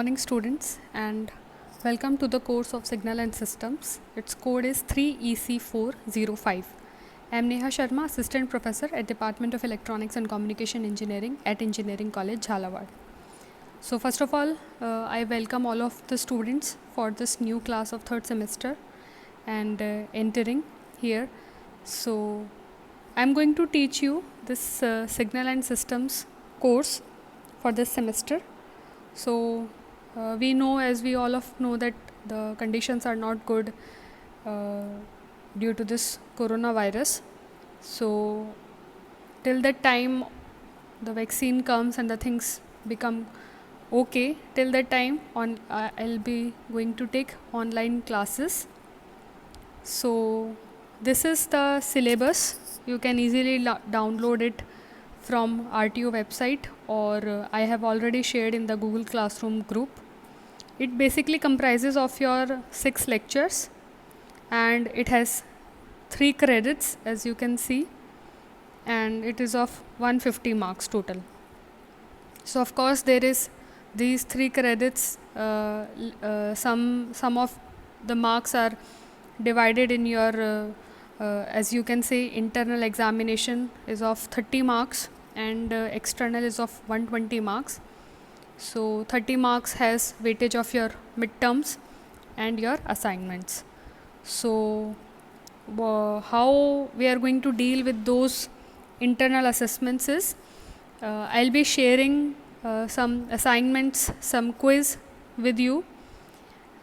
morning students and welcome to the course of Signal and Systems. Its code is 3EC405. I am Neha Sharma, Assistant Professor at Department of Electronics and Communication Engineering at Engineering College, Jhalawad. So first of all, I welcome all of the students for this new class of third semester and entering here. So I am going to teach you this Signal and Systems course for this semester. So we know, as we all of know, that the conditions are not good due to this coronavirus. So till that time the vaccine comes and the things become okay, till that time I'll be going to take online classes. So this is the syllabus. You can easily download it from RTO website, or I have already shared in the Google Classroom group. It basically comprises of your 6 lectures and it has 3 credits, as you can see, and it is of 150 marks total. So of course there is these 3 credits, some of the marks are divided in your as you can say, internal examination is of 30 marks and external is of 120 marks. So 30 marks has weightage of your midterms and your assignments. So how we are going to deal with those internal assessments is I'll be sharing some assignments, some quiz with you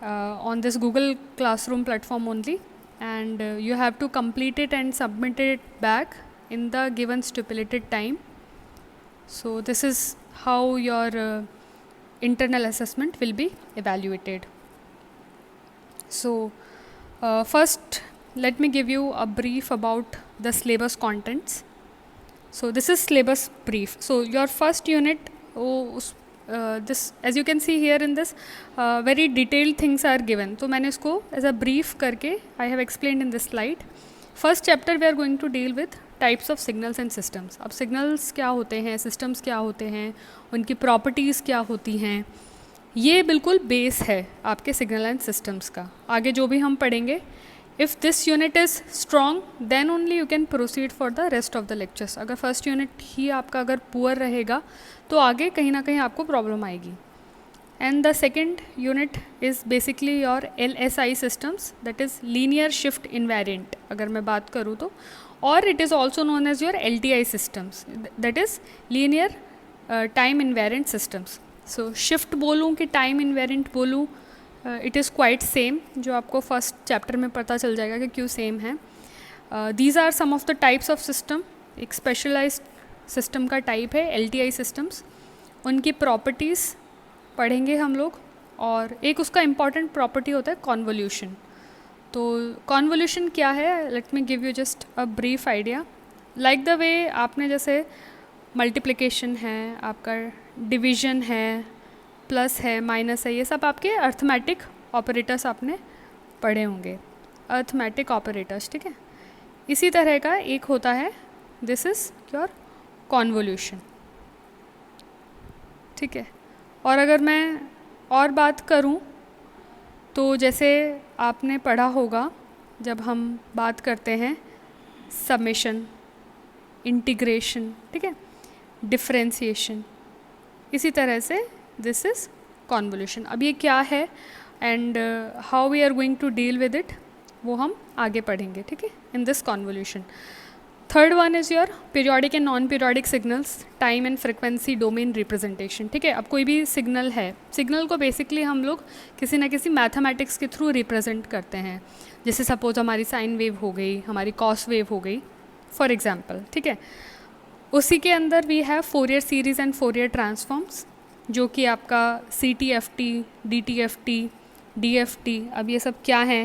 on this Google Classroom platform only, and you have to complete it and submit it back in the given stipulated time. So this is how your internal assessment will be evaluated. So first let me give you a brief about the syllabus contents. So this is syllabus brief. So your first unit, this as you can see here in this very detailed things are given. तो मैंने इसको as a brief करके I have explained in this slide. First chapter we are going to deal with types of signals and systems. अब signals क्या होते हैं, systems क्या होते हैं, उनकी properties क्या होती हैं, ये बिल्कुल बेस है आपके signal and systems का. आगे जो भी हम पढ़ेंगे, if this unit is strong then only you can proceed for the rest of the lectures. अगर first unit ही आपका अगर poor रहेगा तो आगे कहीं ना कहीं आपको प्रॉब्लम आएगी. And the second unit is basically your LSI systems, that is linear shift invariant अगर मैं बात करूँ तो, और it is also known as your LTI systems, that is linear time invariant systems. So shift बोलूँ कि time invariant बोलूँ, it is quite same, जो आपको फर्स्ट चैप्टर में पता चल जाएगा कि क्यों सेम है. These are some of the types of system. एक स्पेशलाइज्ड सिस्टम का टाइप है LTI सिस्टम्स. उनकी प्रॉपर्टीज़ पढ़ेंगे हम लोग, और एक उसका इम्पॉर्टेंट प्रॉपर्टी होता है कॉन्वोल्यूशन. तो कॉन्वोल्यूशन क्या है, let me give you just a brief idea. Like the way आपने जैसे मल्टीप्लिकेशन है, आपका डिवीज़न है, प्लस है, माइनस है, ये सब आपके अर्थमेटिक ऑपरेटर्स आपने पढ़े होंगे, अर्थमेटिक ऑपरेटर्स, ठीक है. इसी तरह का एक होता है, दिस इज़ योर कॉन्वोल्यूशन, ठीक है. और अगर मैं और बात करूं तो जैसे आपने पढ़ा होगा जब हम बात करते हैं समेशन, इंटीग्रेशन, ठीक है, डिफरेंशिएशन, इसी तरह से दिस इज़ कॉन्वोल्यूशन. अब ये क्या है and how we are going to deal with it, वो हम आगे पढ़ेंगे, ठीक है, in this convolution. Third one is your periodic and non periodic signals, time and frequency domain representation, ठीक है. अब कोई भी सिग्नल है, सिग्नल को बेसिकली हम लोग किसी ना किसी मैथमेटिक्स के थ्रू रिप्रेजेंट करते हैं. जैसे सपोज हमारी साइन वेव हो गई, हमारी कॉस वेव हो गई, फॉर एग्जाम्पल, ठीक है. उसी के अंदर we have Fourier series and Fourier transforms, जो कि आपका CTFT, DTFT, DFT. अब ये सब क्या है,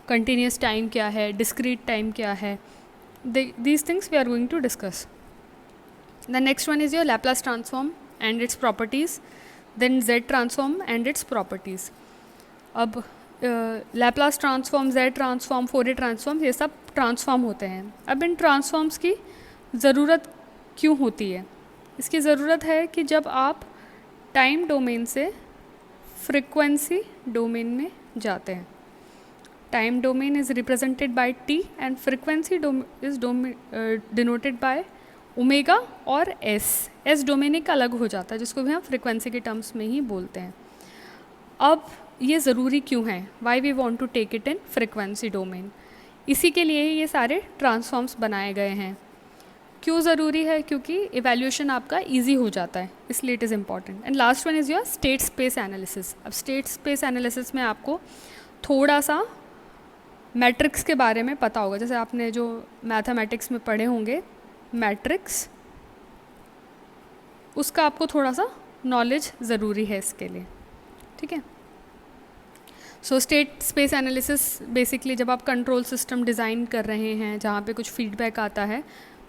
कंटिन्यूस टाइम क्या है, डिस्क्रीट टाइम क्या है, these things we are going to discuss. The next one is your Laplace transform and its properties, then Z transform and its properties. अब Laplace transform, Z transform, Fourier transform, ये सब transform होते हैं. अब इन transforms की ज़रूरत क्यों होती है? इसकी ज़रूरत है कि जब आप टाइम डोमेन से फ्रिक्वेंसी डोमेन में जाते हैं. Time domain is represented by T and frequency is denoted by omega और एस डोमेन एक अलग हो जाता है जिसको भी हम फ्रिक्वेंसी के टर्म्स में ही बोलते हैं. अब ये ज़रूरी क्यों है, why we want to take it in frequency domain, इसी के लिए ही ये सारे ट्रांसफॉर्म्स बनाए गए हैं. क्यों ज़रूरी है, क्योंकि इवैल्यूएशन आपका इजी हो जाता है, इसलिए it is important. And last one is your state space analysis. अब स्टेट स्पेस एनालिसिस में आपको थोड़ा सा मैट्रिक्स के बारे में पता होगा. जैसे आपने जो मैथमेटिक्स में पढ़े होंगे मैट्रिक्स, उसका आपको थोड़ा सा नॉलेज ज़रूरी है इसके लिए. ठीक है. सो स्टेट स्पेस एनालिसिस बेसिकली जब आप कंट्रोल सिस्टम डिज़ाइन कर रहे हैं जहाँ पे कुछ फीडबैक आता है,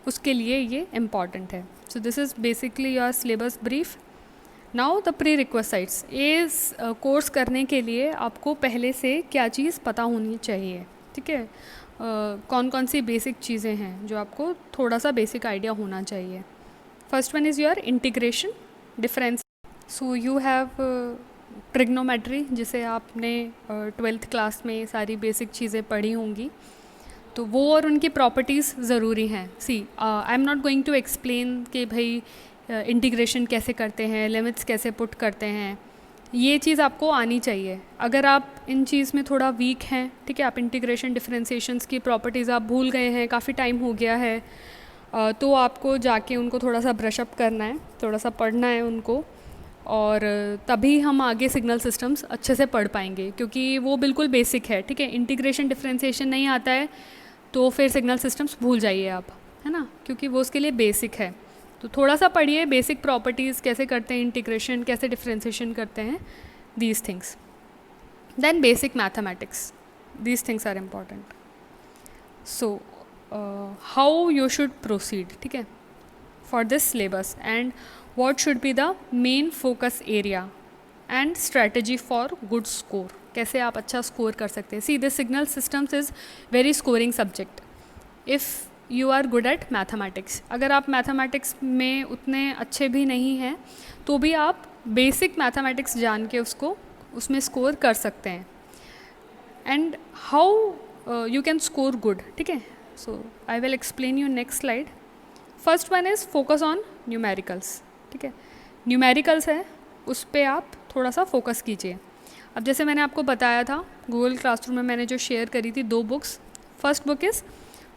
उसके लिए ये इम्पॉर्टेंट है. So this is basically your syllabus brief. Now the prerequisites. इस कोर्स करने के लिए आपको पहले से क्या चीज़ पता होनी चाहिए. ठीक है. कौन कौन सी बेसिक चीज़ें हैं जो आपको थोड़ा सा बेसिक आइडिया होना चाहिए. First one is your integration difference. So you have trigonometry, जिसे आपने 12th क्लास में सारी बेसिक चीज़ें पढ़ी होंगी, तो वो और उनकी प्रॉपर्टीज़ ज़रूरी हैं. See I am not going to explain कि भाई इंटीग्रेशन कैसे करते हैं, लिमिट्स कैसे पुट करते हैं. ये चीज़ आपको आनी चाहिए. अगर आप इन चीज़ में थोड़ा वीक हैं, ठीक है, आप इंटीग्रेशन डिफरेंशिएशंस की प्रॉपर्टीज़ आप भूल गए हैं, काफ़ी टाइम हो गया है, तो आपको जाके उनको थोड़ा सा ब्रशअप करना है, थोड़ा सा पढ़ना है उनको, और तभी हम आगे सिग्नल सिस्टम्स अच्छे से पढ़ पाएंगे, क्योंकि वो बिल्कुल बेसिक है. ठीक है. इंटीग्रेशन डिफरेंशिएशन नहीं आता है तो फिर सिग्नल सिस्टम्स भूल जाइए आप, है ना, क्योंकि वो उसके लिए बेसिक है. तो थोड़ा सा पढ़िए बेसिक प्रॉपर्टीज़, कैसे करते हैं इंटीग्रेशन, कैसे डिफरेंशिएशन करते हैं, these things. Then basic mathematics, these things are important. So how you should proceed, ठीक है, for this syllabus, and what should be the main focus area and strategy for good score. कैसे आप अच्छा score कर सकते हैं. See this signal systems is very scoring subject if you are good at mathematics. अगर आप mathematics में उतने अच्छे भी नहीं हैं तो भी आप बेसिक मैथमेटिक्स जान के उसमें स्कोर कर सकते हैं. And how you can score good. ठीक है. So I will explain you next slide. First one is focus on numericals. ठीक है. न्यूमेरिकल्स है, उस पर आप थोड़ा सा फोकस कीजिए. अब जैसे मैंने आपको बताया था, गूगल क्लासरूम में मैंने जो शेयर करी थी 2 books. First book is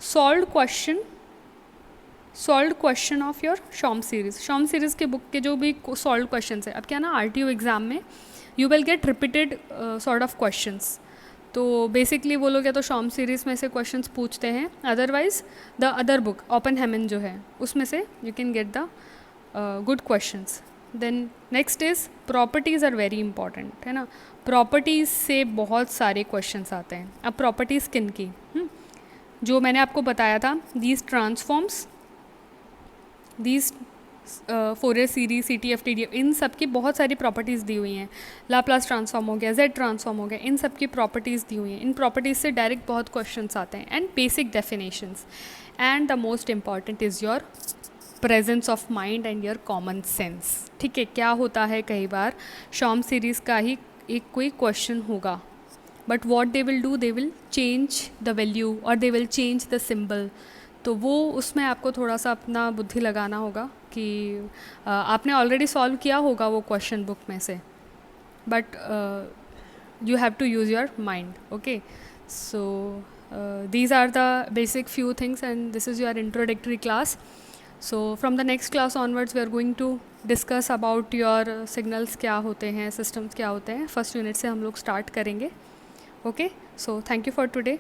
solved question of your शॉम series. शॉम series के बुक के जो भी सॉल्व क्वेश्चन है, अब क्या ना RTO एग्ज़ाम में you will get repeated sort of questions. तो बेसिकली वो लोग या तो शॉम सीरीज़ में से क्वेश्चंस पूछते हैं, otherwise the other book Oppenheim जो है उसमें से you can get the good questions. Then next is properties are very important, है ना. प्रॉपर्टीज़ से बहुत सारे क्वेश्चंस आते हैं. अब प्रॉपर्टीज़ किन की, जो मैंने आपको बताया था, these transforms, these Fourier series, CTF, TDF, इन सब की बहुत सारी प्रॉपर्टीज़ दी हुई हैं. लाप्लास ट्रांसफॉर्म हो गया, Z ट्रांसफॉर्म हो गया, इन सब की प्रॉपर्टीज़ दी हुई हैं. इन प्रॉपर्टीज़ से डायरेक्ट बहुत क्वेश्चंस आते हैं. And basic definitions. And the most important is your presence of mind and your common sense. ठीक है. क्या होता है, कई बार शॉम सीरीज़ का ही एक कोई क्वेश्चन होगा, but what they will do, they will change the value और they will change the symbol. तो वो उसमें आपको थोड़ा सा अपना बुद्धि लगाना होगा कि आपने ऑलरेडी सॉल्व किया होगा वो क्वेश्चन बुक में से, but you have to use your mind. Okay. So these are the basic few things, and this is your introductory class. So from the next class onwards we are going to discuss about your signals क्या होते हैं, systems क्या होते हैं. First unit से हम लोग start करेंगे. Okay. So thank you for today.